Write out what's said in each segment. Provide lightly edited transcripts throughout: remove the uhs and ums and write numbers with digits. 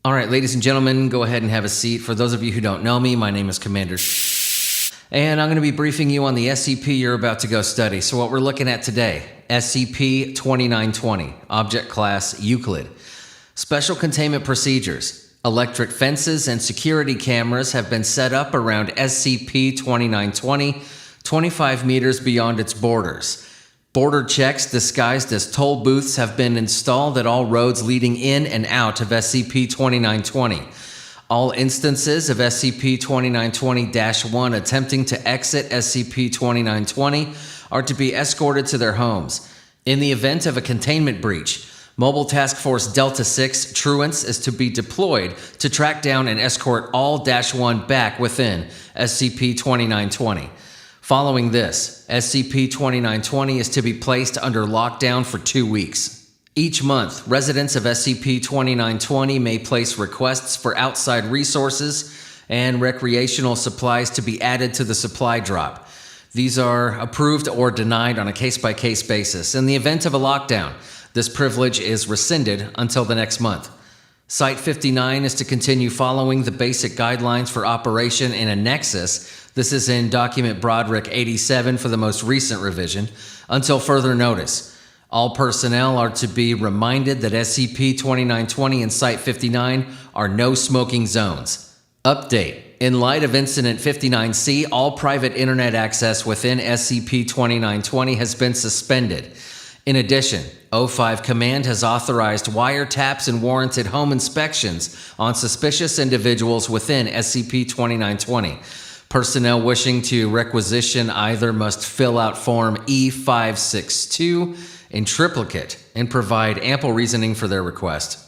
All right, ladies and gentlemen, go ahead and have a seat. For those of you who don't know me, my name is Commander and I'm going to be briefing you on the SCP you're about to go study. So what we're looking at today, SCP-2920, Object Class Euclid. Special containment procedures. Electric fences and security cameras have been set up around SCP-2920, 25 meters beyond its borders. Border checks disguised as toll booths have been installed at all roads leading in and out of SCP-2920. All instances of SCP-2920-1 attempting to exit SCP-2920 are to be escorted to their homes. In the event of a containment breach, Mobile Task Force Delta 6 Truants is to be deployed to track down and escort all -1 back within SCP-2920. Following this, SCP-2920 is to be placed under lockdown for 2 weeks. Each month, residents of SCP-2920 may place requests for outside resources and recreational supplies to be added to the supply drop. These are approved or denied on a case-by-case basis. In the event of a lockdown, this privilege is rescinded until the next month. Site-59 is to continue following the basic guidelines for operation in a nexus. This is in Document Broderick 87 for the most recent revision, until further notice. All personnel are to be reminded that SCP-2920 and Site-59 are no smoking zones. Update. In light of Incident 59C, all private internet access within SCP-2920 has been suspended. In addition, O5 Command has authorized wiretaps and warranted home inspections on suspicious individuals within SCP-2920. Personnel wishing to requisition either must fill out Form E562 in triplicate and provide ample reasoning for their request.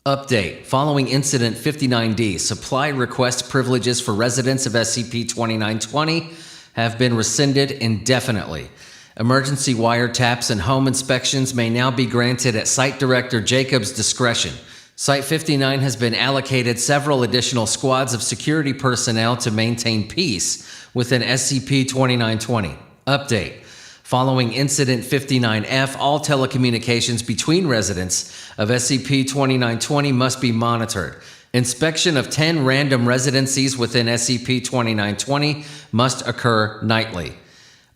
Update. Following Incident 59D, supply request privileges for residents of SCP-2920 have been rescinded indefinitely. Emergency wiretaps and home inspections may now be granted at Site Director Jacob's discretion. Site-59 has been allocated several additional squads of security personnel to maintain peace within SCP-2920. Update. Following Incident 59F, all telecommunications between residents of SCP-2920 must be monitored. Inspection of 10 random residencies within SCP-2920 must occur nightly.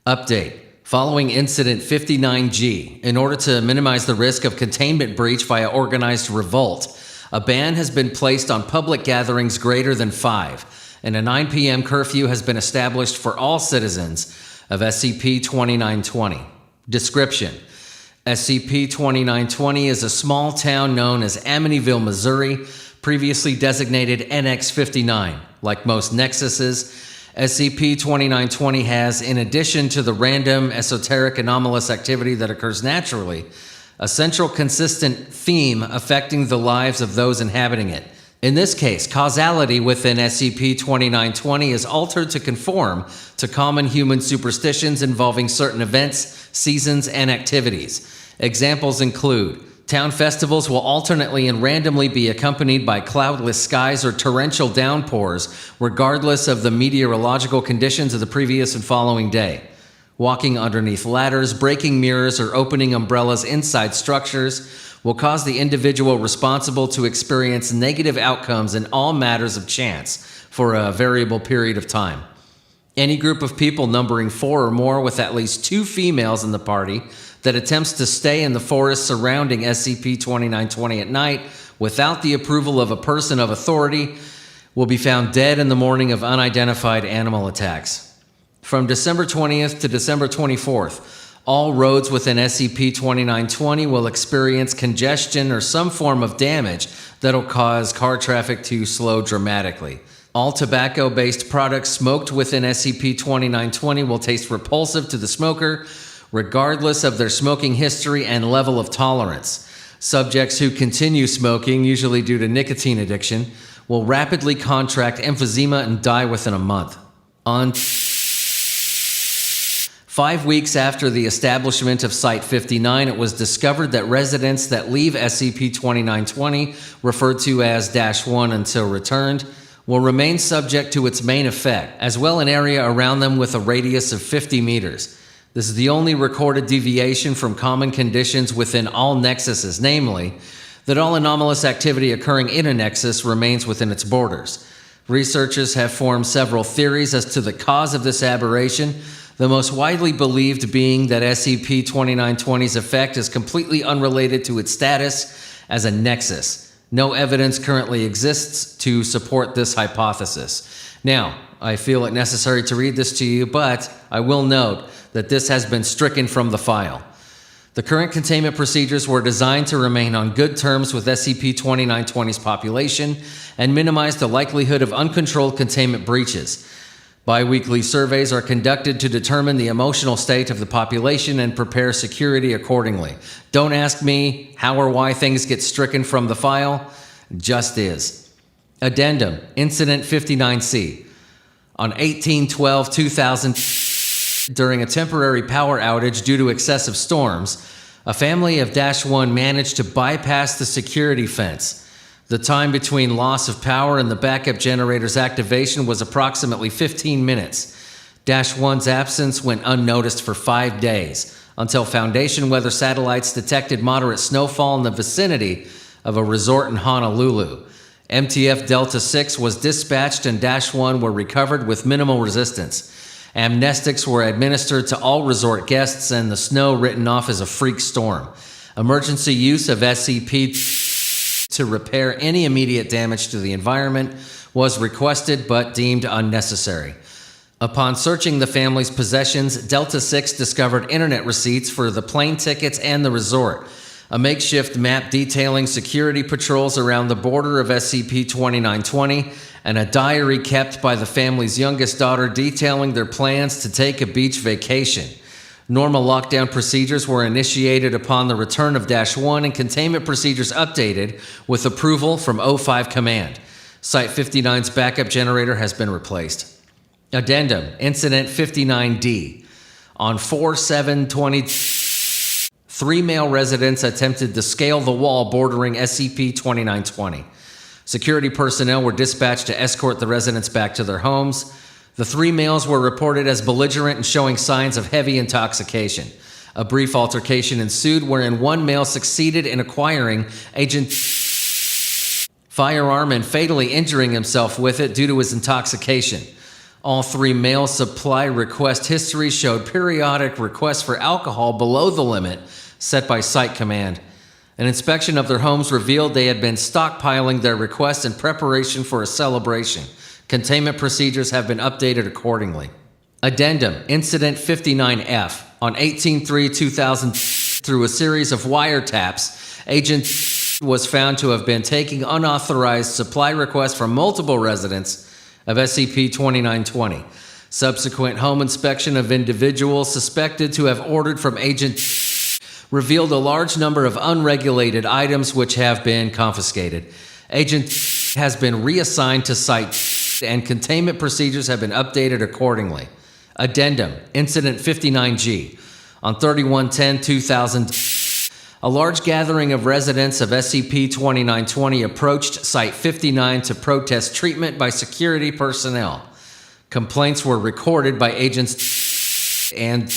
Update. Following Incident 59G, in order to minimize the risk of containment breach via organized revolt, a ban has been placed on public gatherings greater than 5, and a 9 p.m. curfew has been established for all citizens of SCP-2920. Description: SCP-2920 is a small town known as Amityville, Missouri, previously designated NX-59. Like most nexuses, SCP-2920 has, in addition to the random, esoteric, anomalous activity that occurs naturally, a central consistent theme affecting the lives of those inhabiting it. In this case, causality within SCP-2920 is altered to conform to common human superstitions involving certain events, seasons, and activities. Examples include town festivals will alternately and randomly be accompanied by cloudless skies or torrential downpours, regardless of the meteorological conditions of the previous and following day. Walking underneath ladders, breaking mirrors, or opening umbrellas inside structures will cause the individual responsible to experience negative outcomes in all matters of chance for a variable period of time. Any group of people numbering 4 or more with at least 2 females in the party that attempts to stay in the forest surrounding SCP-2920 at night without the approval of a person of authority will be found dead in the morning of unidentified animal attacks. From December 20th to December 24th, all roads within SCP-2920 will experience congestion or some form of damage that'll cause car traffic to slow dramatically. All tobacco-based products smoked within SCP-2920 will taste repulsive to the smoker, regardless of their smoking history and level of tolerance. Subjects who continue smoking, usually due to nicotine addiction, will rapidly contract emphysema and die within a month. On 5 weeks after the establishment of Site-59, it was discovered that residents that leave SCP-2920, referred to as -1 until returned, will remain subject to its main effect, as well an area around them with a radius of 50 meters. This is the only recorded deviation from common conditions within all nexuses, namely, that all anomalous activity occurring in a nexus remains within its borders. Researchers have formed several theories as to the cause of this aberration, the most widely believed being that SCP-2920's effect is completely unrelated to its status as a nexus. No evidence currently exists to support this hypothesis. Now, I feel it necessary to read this to you, but I will note that this has been stricken from the file. The current containment procedures were designed to remain on good terms with SCP-2920's population and minimize the likelihood of uncontrolled containment breaches. Bi-weekly surveys are conducted to determine the emotional state of the population and prepare security accordingly. Don't ask me how or why things get stricken from the file. Just is. Addendum, Incident 59C. On 18/12/2000, during a temporary power outage due to excessive storms, a family of -1 managed to bypass the security fence. The time between loss of power and the backup generator's activation was approximately 15 minutes. -1's absence went unnoticed for 5 days, until Foundation weather satellites detected moderate snowfall in the vicinity of a resort in Honolulu. MTF Delta 6 was dispatched and -1 were recovered with minimal resistance. Amnestics were administered to all resort guests and the snow written off as a freak storm. Emergency use of SCP to repair any immediate damage to the environment was requested but deemed unnecessary. Upon searching the family's possessions, Delta 6 discovered internet receipts for the plane tickets and the resort, a makeshift map detailing security patrols around the border of SCP-2920, and a diary kept by the family's youngest daughter detailing their plans to take a beach vacation. Normal lockdown procedures were initiated upon the return of -1 and containment procedures updated with approval from O5 Command. Site 59's backup generator has been replaced. Addendum, Incident 59D. On 4/7/20, 3 male residents attempted to scale the wall bordering SCP-2920. Security personnel were dispatched to escort the residents back to their homes. The 3 males were reported as belligerent and showing signs of heavy intoxication. A brief altercation ensued wherein one male succeeded in acquiring Agent firearm and fatally injuring himself with it due to his intoxication. All 3 male supply request histories showed periodic requests for alcohol below the limit set by Site Command. An inspection of their homes revealed they had been stockpiling their requests in preparation for a celebration. Containment procedures have been updated accordingly. Addendum, Incident 59F. On 18/3/2000, through a series of wiretaps, Agent was found to have been taking unauthorized supply requests from multiple residents of SCP-2920. Subsequent home inspection of individuals suspected to have ordered from Agent revealed a large number of unregulated items which have been confiscated. Agent has been reassigned to Site and containment procedures have been updated accordingly. Addendum, Incident 59G. On 31/10/2000, a large gathering of residents of SCP-2920 approached Site 59 to protest treatment by security personnel. Complaints were recorded by agents and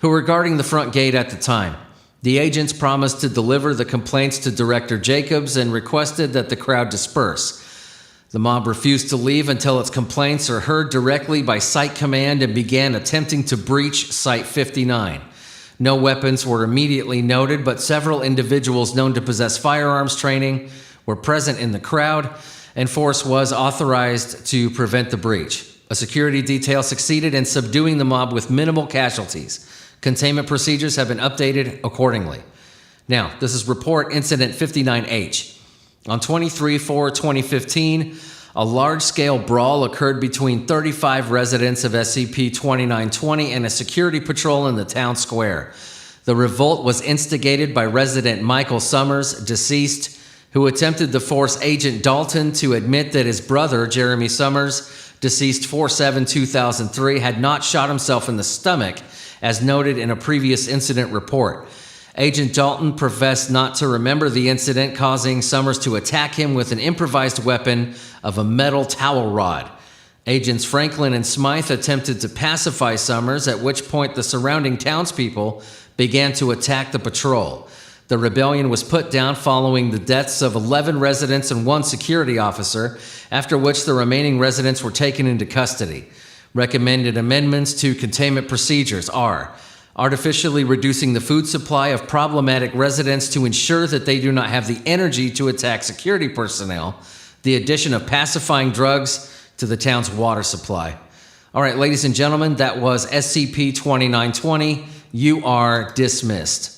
who were guarding the front gate at the time. The agents promised to deliver the complaints to Director Jacobs and requested that the crowd disperse. The mob refused to leave until its complaints are heard directly by Site Command and began attempting to breach Site 59. No weapons were immediately noted, but several individuals known to possess firearms training were present in the crowd, and force was authorized to prevent the breach. A security detail succeeded in subduing the mob with minimal casualties. Containment procedures have been updated accordingly. Now, this is Report Incident 59H. On 23/4/2015, a large-scale brawl occurred between 35 residents of SCP-2920 and a security patrol in the town square. The revolt was instigated by resident Michael Summers, deceased, who attempted to force Agent Dalton to admit that his brother, Jeremy Summers, deceased 4/7/2003, had not shot himself in the stomach, as noted in a previous incident report. Agent Dalton professed not to remember the incident, causing Summers to attack him with an improvised weapon of a metal towel rod. Agents Franklin and Smythe attempted to pacify Summers, at which point the surrounding townspeople began to attack the patrol. The rebellion was put down following the deaths of 11 residents and 1 security officer, after which the remaining residents were taken into custody. Recommended amendments to containment procedures are artificially reducing the food supply of problematic residents to ensure that they do not have the energy to attack security personnel, the addition of pacifying drugs to the town's water supply. All right, ladies and gentlemen, that was SCP-2920. You are dismissed.